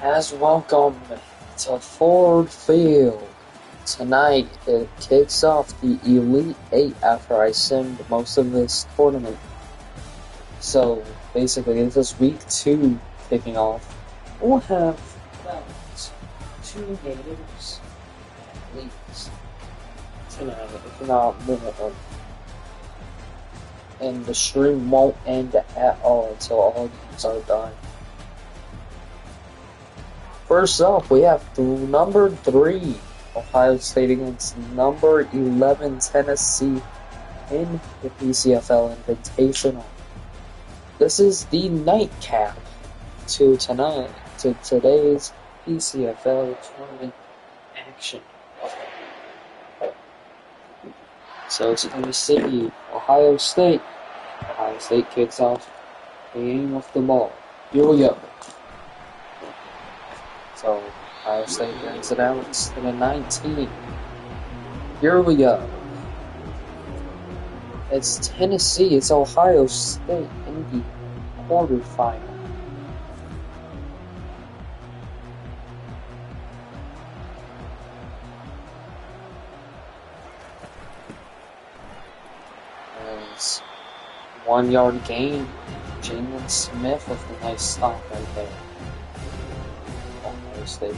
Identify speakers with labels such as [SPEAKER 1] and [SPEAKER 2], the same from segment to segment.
[SPEAKER 1] As welcome to Ford Field. Tonight it kicks off the Elite Eight after I simmed most of this tournament. So basically, this is week 2 kicking off. We'll have about 2 games at least tonight, if not more. And the stream won't end at all until all games are done. First up, we have number 3, Ohio State against number 11, Tennessee in the Pcfl Invitational. This is the nightcap to today's Pcfl tournament action. So Tennessee, Ohio State. Ohio State kicks off the game of the ball. Here we go. So Ohio State brings it out to the 19. Here we go. It's Tennessee, it's Ohio State in the quarterfinal. There's 1 yard gain. Jalen Smith with a nice stop right there. Ohio State.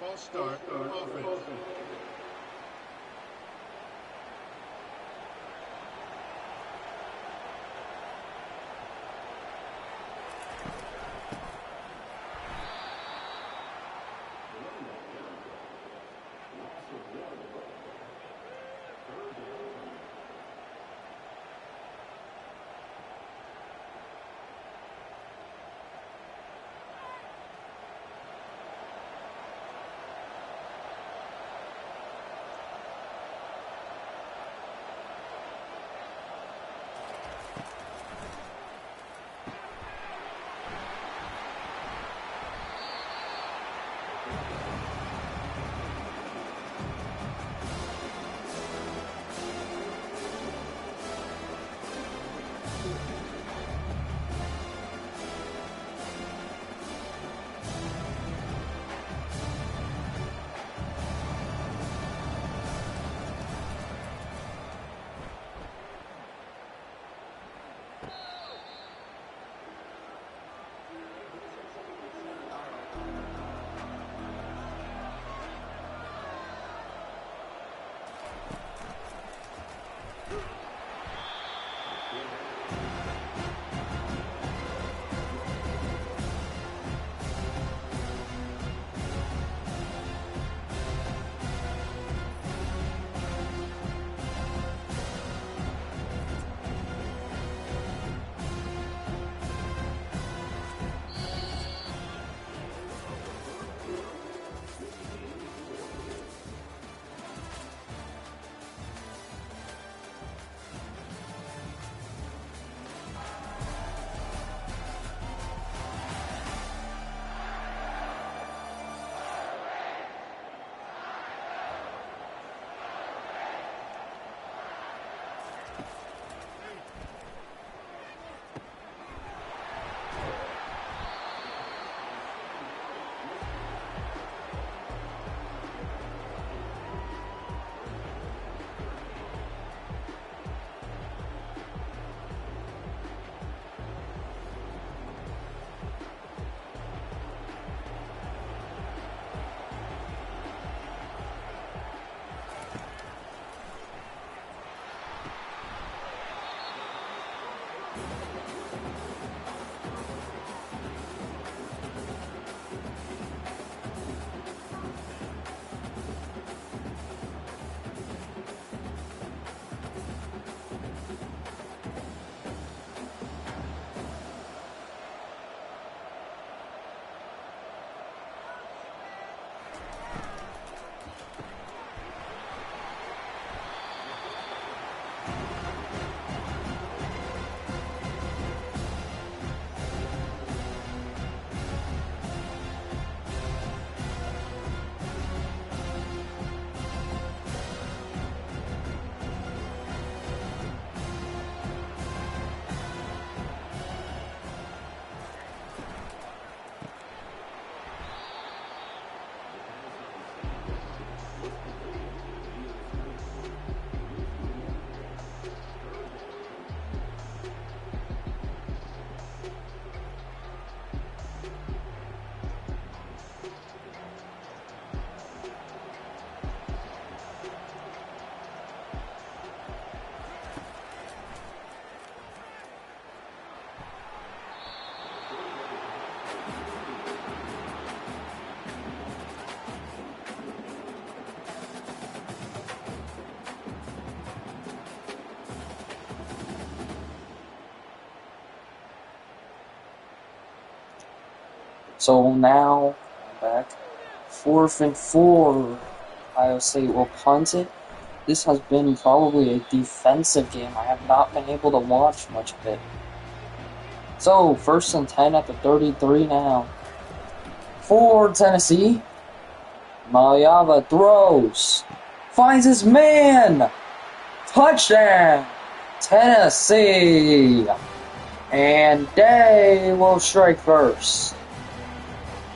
[SPEAKER 2] False start, offense.
[SPEAKER 1] So now, I'm back. 4th and 4. Ohio State will punt it. This has been probably a defensive game. I have not been able to watch much of it. So, 1st and 10 at the 33 now. For Tennessee, Malyava throws. Finds his man! Touchdown! Tennessee! And they will strike first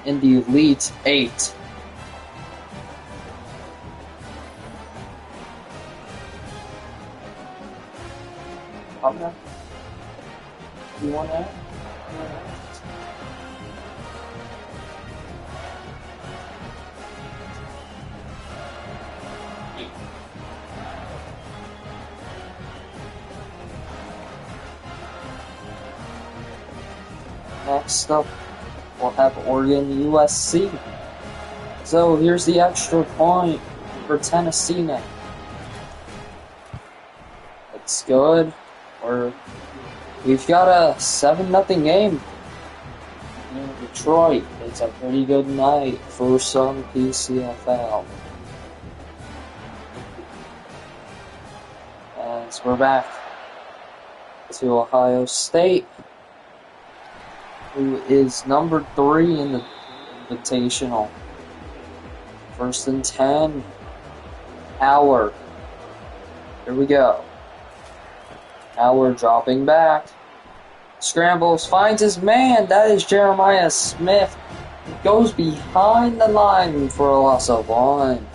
[SPEAKER 1] in the Elite 8. Okay. You want that? Next up, we'll have Oregon USC. So here's the extra point for Tennessee now. It's good. We've got a 7-0 game in Detroit. It's a pretty good night for some Pcfl. As we're back to Ohio State, who is number 3 in the Invitational. 1st and 10. Howard. Here we go. Howard dropping back. Scrambles, finds his man. That is Jeremiah Smith. Goes behind the line for a loss of 1.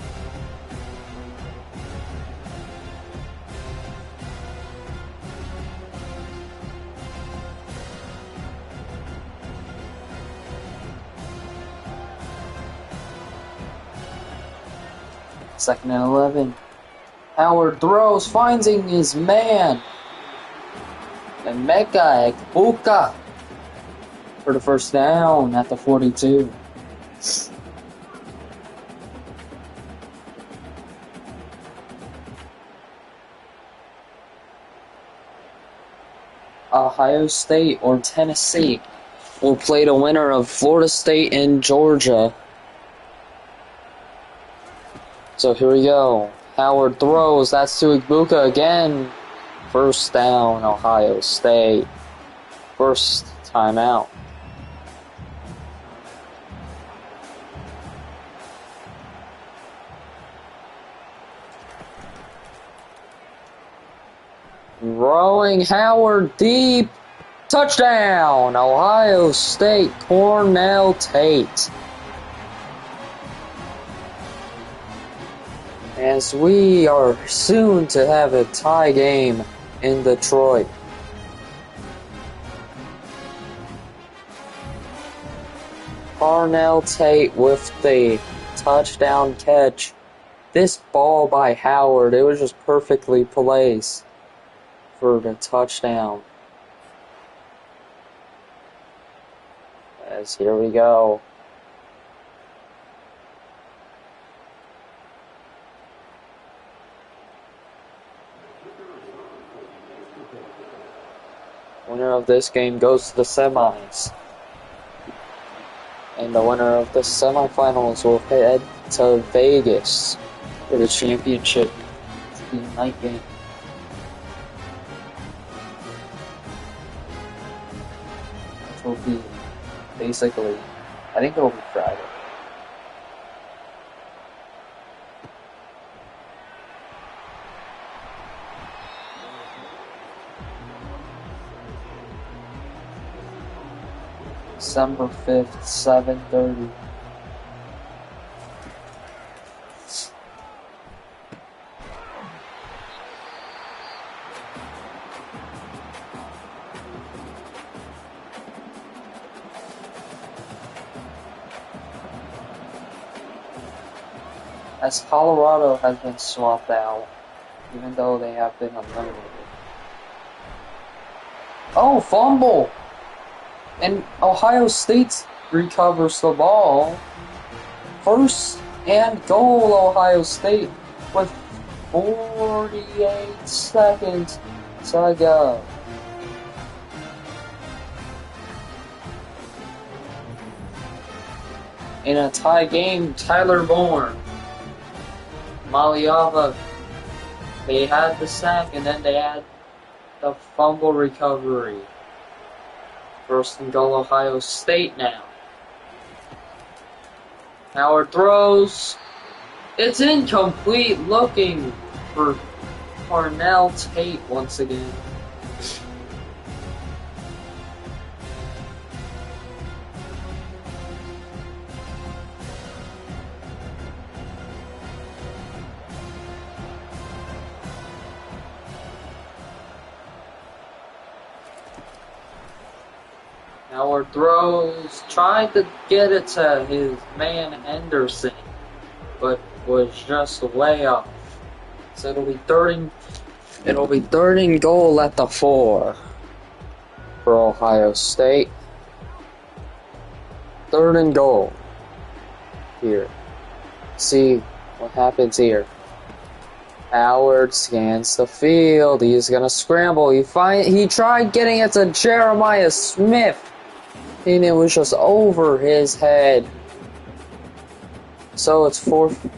[SPEAKER 1] Second and 11. Howard throws, finding his man. And Emeka Egbuka for the first down at the 42. Ohio State or Tennessee will play the winner of Florida State and Georgia. So here we go. Howard throws. That's to Egbuka again. First down, Ohio State. First timeout. Throwing Howard deep. Touchdown, Ohio State. Cornell Tate. As we are soon to have a tie game in Detroit. Cornell Tate with the touchdown catch. This ball by Howard, it was just perfectly placed for the touchdown. As here we go. Winner of this game goes to the semis. And the winner of the semifinals will head to Vegas for the championship. It's the night game. Which will be basically, I think it'll be Friday. December 5th, 7:30. As Colorado has been swapped out, even though they have been eliminated. Oh, fumble! And Ohio State recovers the ball. First and goal, Ohio State, with 48 seconds to go. In a tie game, Tyler Bourne, Maliava, they had the sack and then they had the fumble recovery. First and goal, Ohio State now. Howard throws. It's incomplete, looking for Cornell Tate once again. Howard throws, tried to get it to his man Henderson, but was just way off. So it'll be third and goal at the 4 for Ohio State. Third and goal. Here. See what happens here. Howard scans the field. He's gonna scramble. He tried getting it to Jeremiah Smith, and it was just over his head. So it's fourth.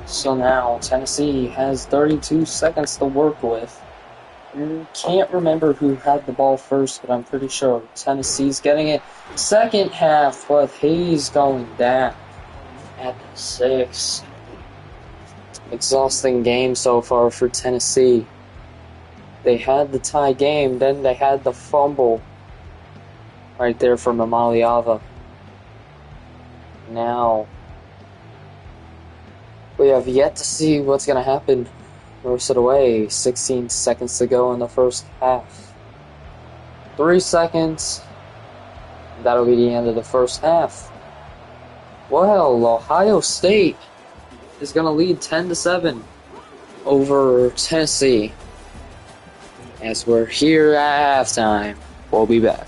[SPEAKER 1] So now Tennessee has 32 seconds to work with. Can't remember who had the ball first, but I'm pretty sure Tennessee's getting it. Second half, but he's going down at the 6. Exhausting game so far for Tennessee. They had the tie game, then they had the fumble right there from Amaliava. Now we have yet to see what's going to happen the rest of the way. 16 seconds to go in the first half. 3 seconds. That'll be the end of the first half. Well, Ohio State is going to lead 10-7 over Tennessee. As we're here at halftime, we'll be back.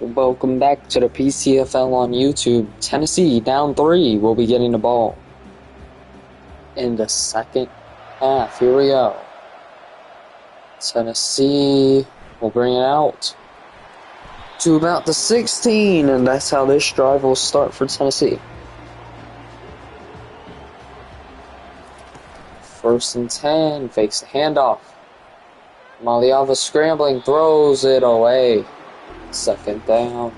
[SPEAKER 1] Welcome back to the Pcfl on YouTube. Tennessee down 3 will be getting the ball in the second half. Here we go. Tennessee will bring it out to about the 16, and that's how this drive will start for Tennessee. First and 10, fakes the handoff. Maliava scrambling, throws it away. Second down.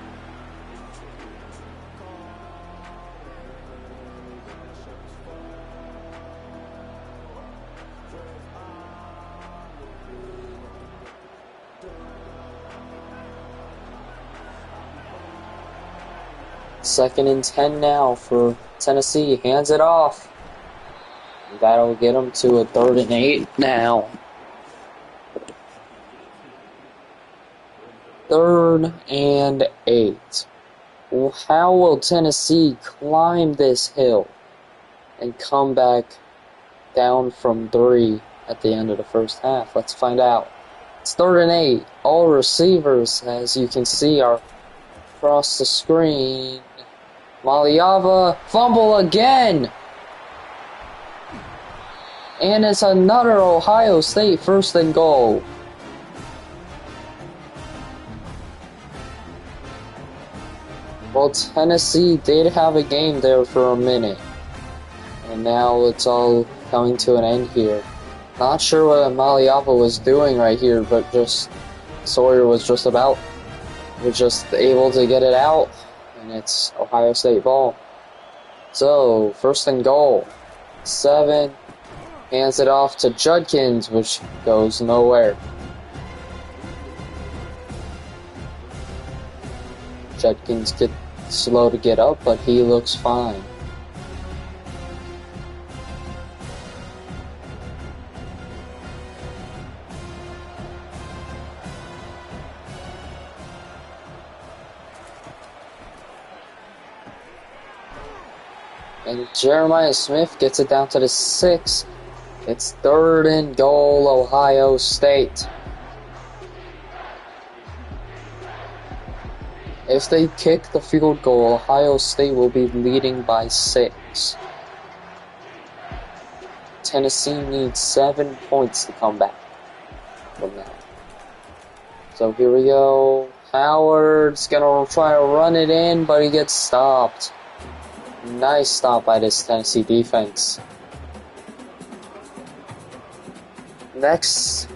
[SPEAKER 1] Second and 10 now for Tennessee. Hands it off. That'll get them to a 3rd and 8 now. 3rd and 8. Well, how will Tennessee climb this hill and come back down from 3 at the end of the first half? Let's find out. It's 3rd and 8. All receivers, as you can see, are across the screen. Maliava, fumble again! And it's another Ohio State 1st and goal. Well, Tennessee did have a game there for a minute, and now it's all coming to an end here. Not sure what Maliava was doing right here, but just Sawyer was just able to get it out, and it's Ohio State ball. So, 1st and goal. 7, hands it off to Judkins, which goes nowhere. Judkins gets slow to get up, but he looks fine. And Jeremiah Smith gets it down to the 6. It's 3rd and goal, Ohio State. If they kick the field goal, Ohio State will be leading by 6. Tennessee needs 7 points to come back from that. So here we go. Howard's gonna try to run it in, but he gets stopped. Nice stop by this Tennessee defense. Next,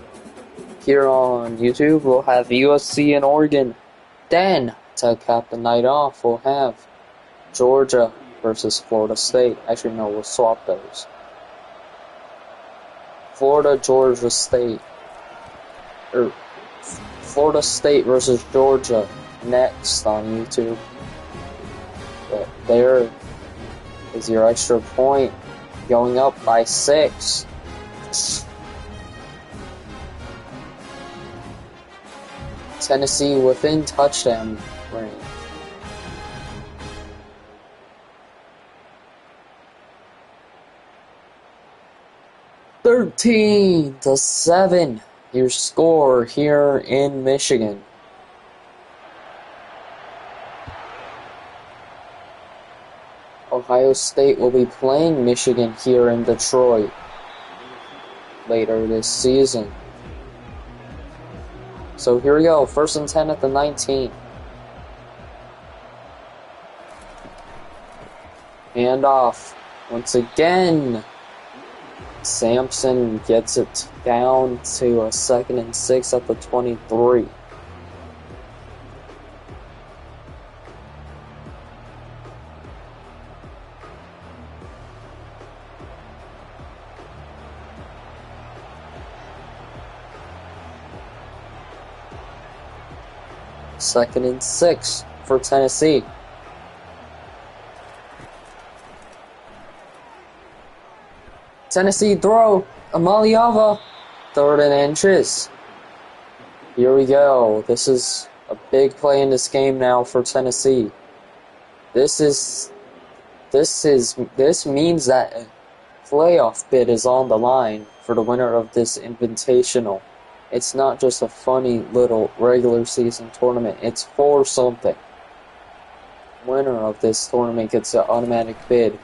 [SPEAKER 1] here on YouTube, we'll have USC and Oregon. Then, to cap the night off, we'll have Georgia versus Florida State. Actually, no, we'll swap those. Florida State versus Georgia next on YouTube. But there is your extra point, going up by 6. Tennessee within touchdown range. (13-7) your score here in Michigan. Ohio State will be playing Michigan here in Detroit later this season. So here we go, 1st and 10 at the 19. Handoff once again. Sampson gets it down to a 2nd and 6 at the 23. Second and 6 for Tennessee. Tennessee throw, Amaliava, 3rd and inches. Here we go. This is a big play in this game now for Tennessee. This means that a playoff bid is on the line for the winner of this Invitational. It's not just a funny little regular season tournament. It's for something. Winner of this tournament gets an automatic bid.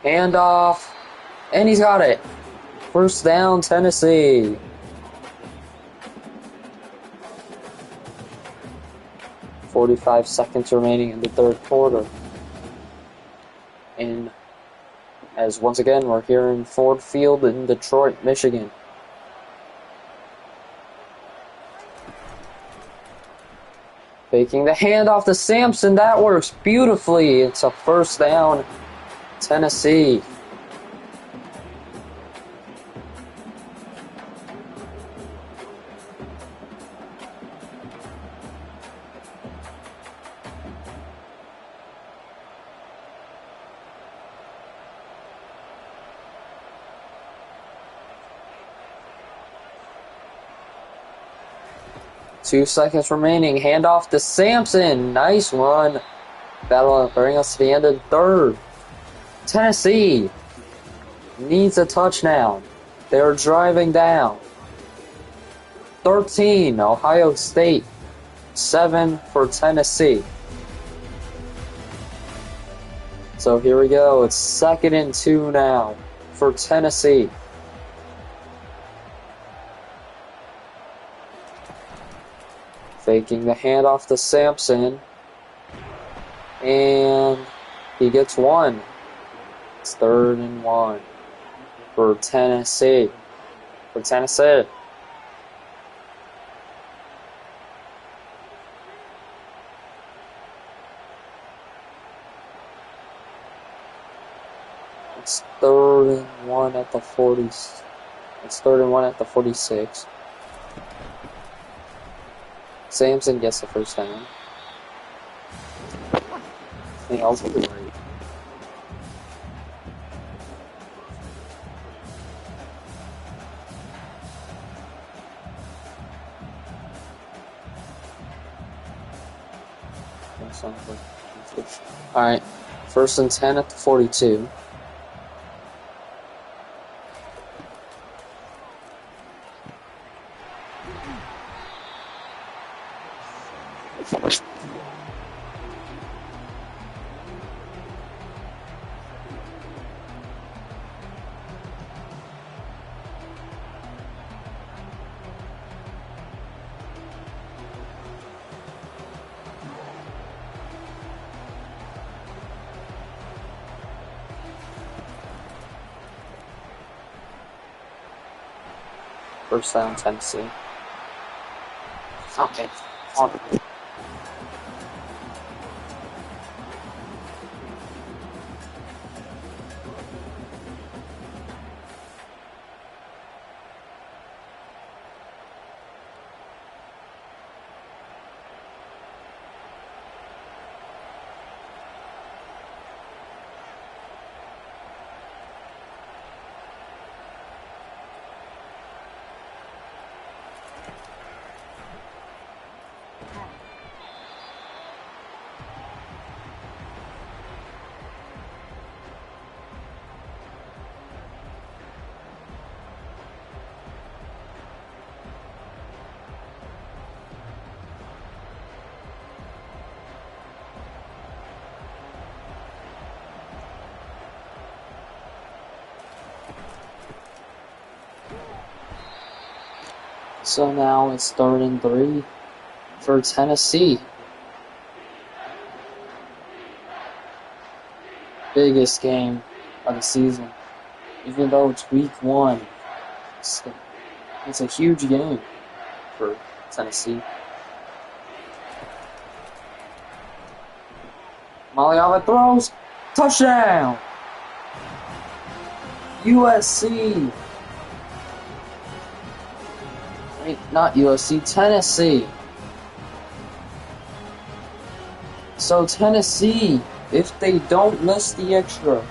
[SPEAKER 1] Handoff. And he's got it. 1st down, Tennessee. .45 seconds remaining in the 3rd quarter. And as once again, we're here in Ford Field in Detroit, Michigan. Faking the handoff to Sampson. That works beautifully. It's a 1st down, Tennessee. Two seconds remaining. Handoff to Sampson. Nice run. That'll bring us to the end of the 3rd. Tennessee needs a touchdown. They're driving down. 13, Ohio State. 7 for Tennessee. So here we go. It's 2nd and 2 now for Tennessee. Faking the handoff to Sampson. And he gets 1. It's 3rd and 1 for Tennessee. It's 3rd and 1 at the 40. It's 3rd and 1 at the 46. Sampson gets the 1st down. He also did right. Alright, 1st and 10 at the 42. First down, Tennessee. Okay. On. So now it's 3rd and 3 for Tennessee. Biggest game of the season. Even though it's week 1, it's a huge game for Tennessee. Maliava throws. Touchdown! USC. Wait, not USC, Tennessee. So Tennessee, if they don't miss the extra,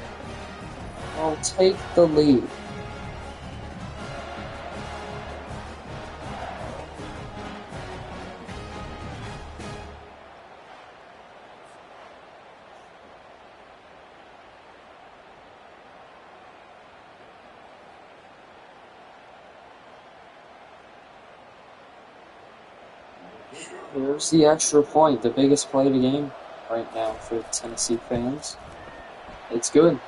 [SPEAKER 1] will take the lead. Here's the extra point, the biggest play of the game right now for Tennessee fans. It's good.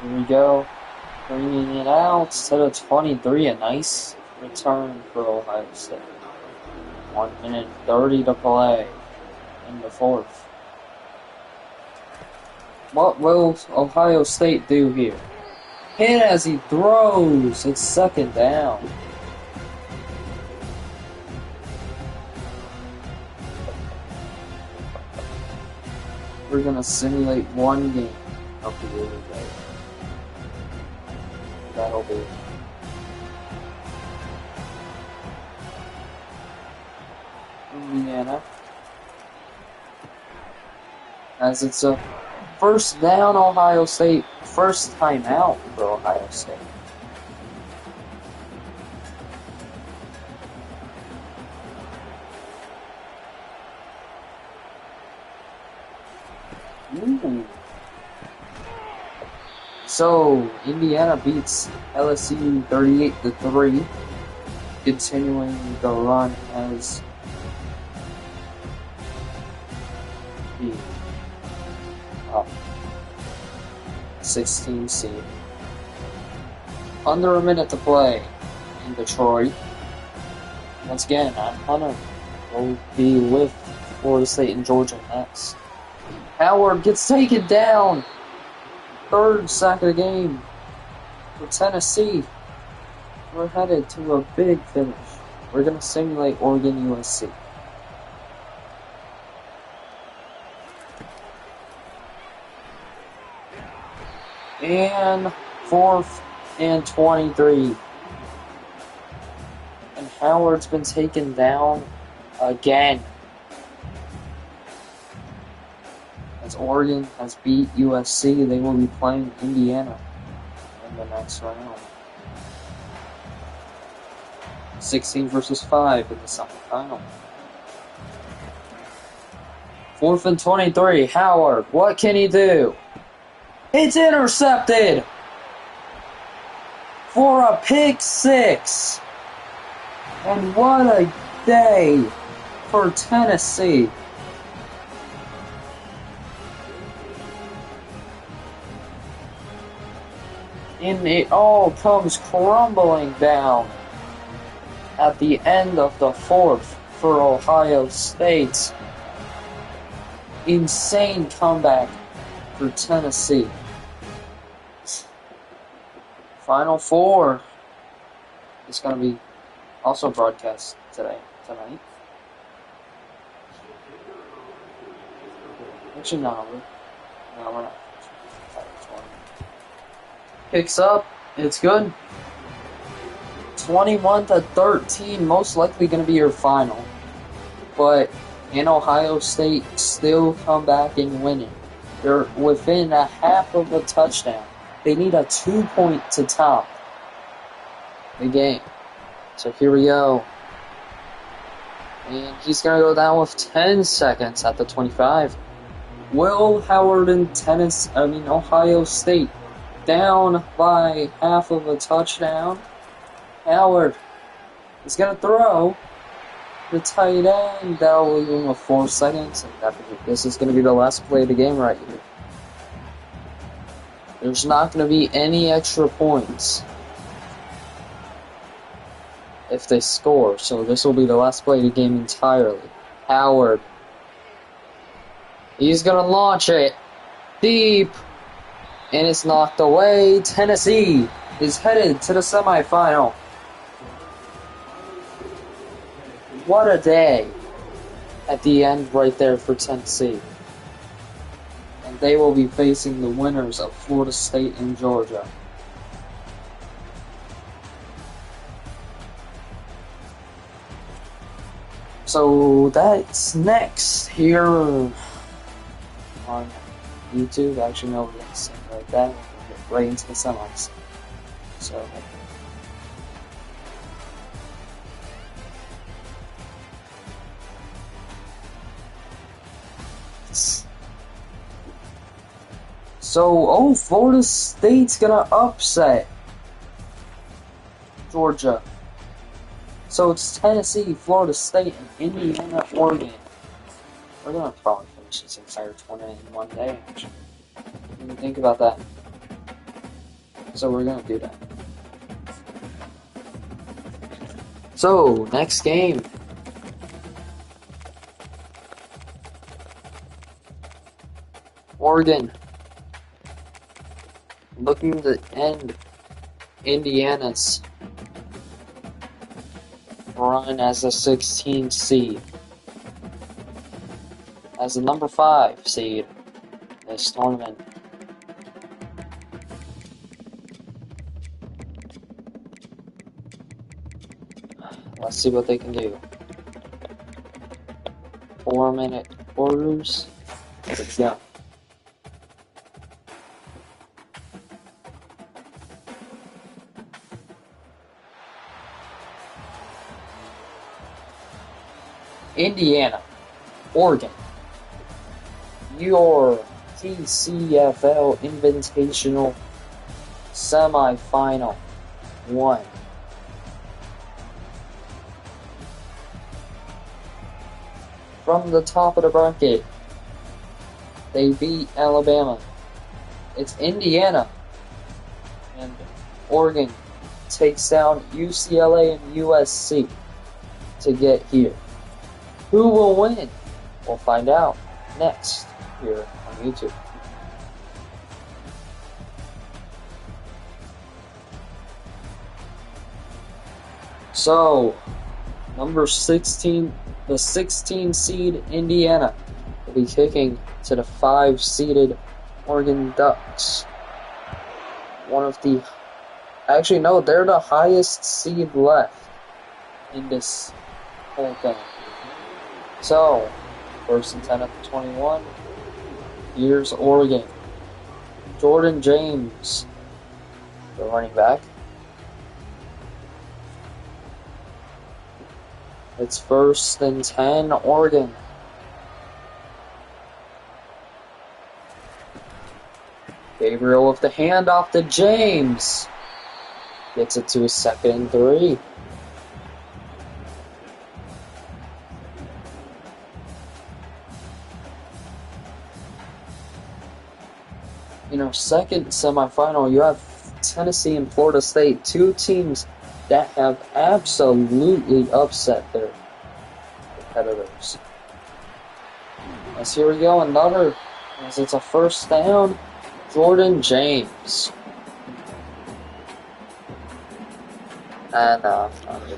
[SPEAKER 1] Here we go. Bringing it out to the 23, a nice return for Ohio State. 1:30 to play in the 4th. What will Ohio State do here? Hit as he throws. It's 2nd down. We're gonna simulate one game of the year today. That'll be Indiana. As it's a 1st down, Ohio State. 1st time out for Ohio State. Ooh. So Indiana beats LSU 38-3, continuing the run as the 16 seed. Under a minute to play in Detroit. Once again, Hunter will be with Florida State and Georgia next. Howard gets taken down. 3rd sack of the game for Tennessee. We're headed to a big finish. We're going to simulate Oregon USC. And 4th and 23. And Howard's been taken down again. As Oregon has beat USC, they will be playing Indiana in the next round. 16 versus 5 in the semifinal. 4th and 23. Howard, what can he do? It's intercepted for a pick 6. And what a day for Tennessee. And it all comes crumbling down at the end of the 4th for Ohio State. Insane comeback for Tennessee. Final 4 is going to be also broadcast tonight. Actually, no, we're not. Picks up. It's good. 21-13, most likely going to be your final. But in Ohio State, still come back and win it. They're within a half of a touchdown. They need a 2-point to top the game. So here we go. And he's going to go down with 10 seconds at the 25. Will Howard and Ohio State down by half of a touchdown. Howard is going to throw the tight end. That'll leave him with 4 seconds. And this is going to be the last play of the game right here. There's not going to be any extra points if they score. So this will be the last play of the game entirely. Howard. He's going to launch it deep. And it's knocked away. Tennessee is headed to the semifinal. What a day at the end right there for Tennessee. And they will be facing the winners of Florida State and Georgia. So that's next here on YouTube. Actually, no, we're going to sing like that. We're going to get right into the semis. So, Florida State's going to upset Georgia. So it's Tennessee, Florida State, and Indiana, Oregon. We're going to probably finish this entire tournament in one day, actually. Didn't think about that. So we're going to do that. So, next game. Oregon. Looking to end Indiana's run as a 16 seed. As the number 5 seed in this tournament. Let's see what they can do. 4-minute quarters. Let's go. Indiana, Oregon, your Pcfl Invitational semifinal 1. From the top of the bracket, they beat Alabama. It's Indiana, and Oregon takes down UCLA and USC to get here. Who will win? We'll find out next here on YouTube. So, number 16, the 16 seed Indiana will be kicking to the 5-seeded Oregon Ducks. One of the, actually no, they're the highest seed left in this whole thing. So, first and 10 at the 21. Here's Oregon. Jordan James, the running back. It's first and 10, Oregon. Gabriel with the handoff to James. Gets it to a 2nd and 3. In our second semifinal, you have Tennessee and Florida State, two teams that have absolutely upset their competitors. As here we go, another, as it's a first down, Jordan James. And, I'm gonna